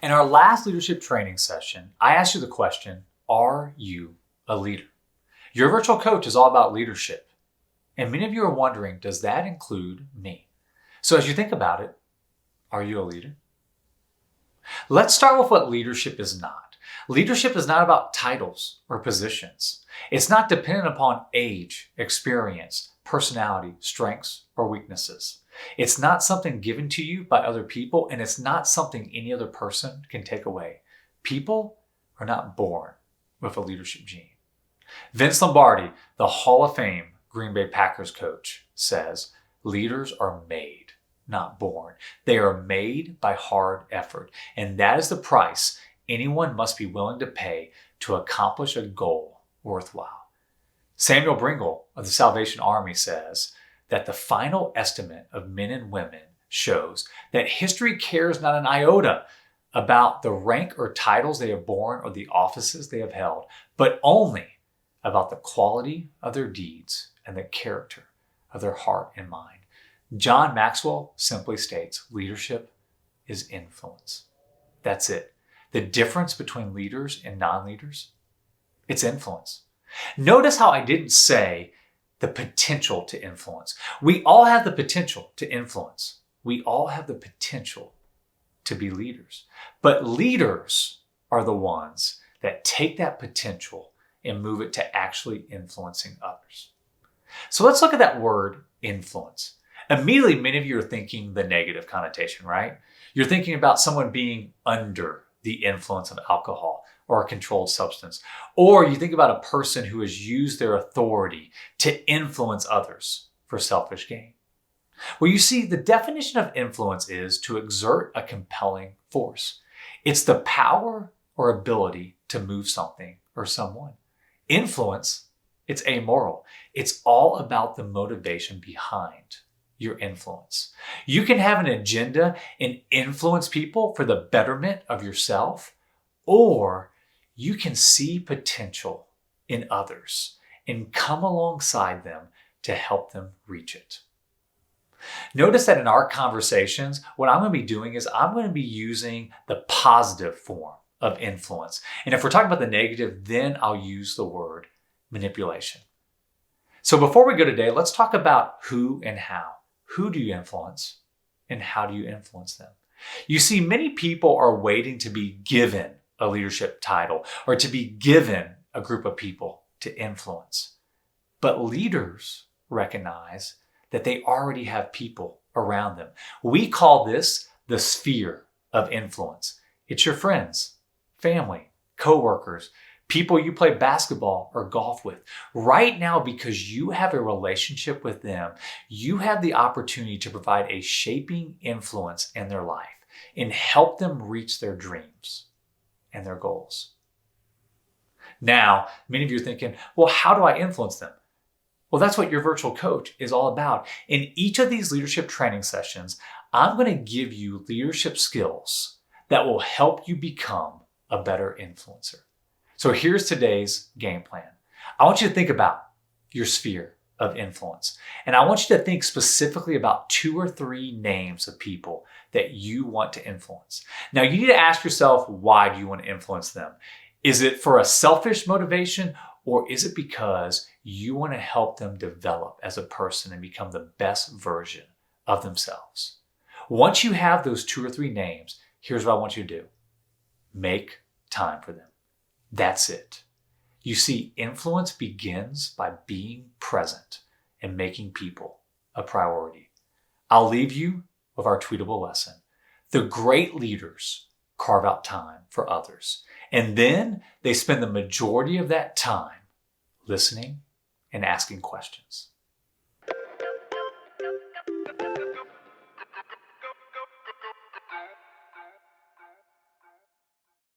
In our last leadership training session, I asked you the question, are you a leader? Your virtual coach is all about leadership. And many of you are wondering, does that include me? So as you think about it, are you a leader? Let's start with what leadership is not. Leadership is not about titles or positions. It's not dependent upon age, experience, personality, strengths, or weaknesses. It's not something given to you by other people, and it's not something any other person can take away. People are not born with a leadership gene. Vince Lombardi, the Hall of Fame Green Bay Packers coach, says, leaders are made, not born. They are made by hard effort, and that is the price anyone must be willing to pay to accomplish a goal worthwhile. Samuel Bringle of the Salvation Army says that the final estimate of men and women shows that history cares not an iota about the rank or titles they have borne or the offices they have held, but only about the quality of their deeds and the character of their heart and mind. John Maxwell simply states, leadership is influence. That's it. The difference between leaders and non-leaders, it's influence. Notice how I didn't say the potential to influence. We all have the potential to influence. We all have the potential to be leaders. But leaders are the ones that take that potential and move it to actually influencing others. So let's look at that word influence. Immediately, many of you are thinking the negative connotation, right? You're thinking about someone being under the influence of alcohol or a controlled substance. Or you think about a person who has used their authority to influence others for selfish gain. Well, you see, the definition of influence is to exert a compelling force. It's the power or ability to move something or someone. Influence, it's amoral. It's all about the motivation behind your influence. You can have an agenda and influence people for the betterment of yourself, or you can see potential in others and come alongside them to help them reach it. Notice that in our conversations, what I'm going to be doing is I'm going to be using the positive form of influence. And if we're talking about the negative, then I'll use the word manipulation. So before we go today, let's talk about who and how. Who do you influence and how do you influence them? You see, many people are waiting to be given a leadership title or to be given a group of people to influence. But leaders recognize that they already have people around them. We call this the sphere of influence. It's your friends, family, coworkers, people you play basketball or golf with. Right now, because you have a relationship with them, you have the opportunity to provide a shaping influence in their life and help them reach their dreams and their goals. Now, many of you are thinking, well, how do I influence them? Well, that's what your virtual coach is all about. In each of these leadership training sessions, I'm going to give you leadership skills that will help you become a better influencer. So here's today's game plan. I want you to think about your sphere of influence. And I want you to think specifically about 2 or 3 names of people that you want to influence. Now, you need to ask yourself, why do you want to influence them? Is it for a selfish motivation, or is it because you want to help them develop as a person and become the best version of themselves? Once you have those 2 or 3 names, here's what I want you to do. Make time for them. That's it. You see, influence begins by being present and making people a priority. I'll leave you with our tweetable lesson. The great leaders carve out time for others, and then they spend the majority of that time listening and asking questions.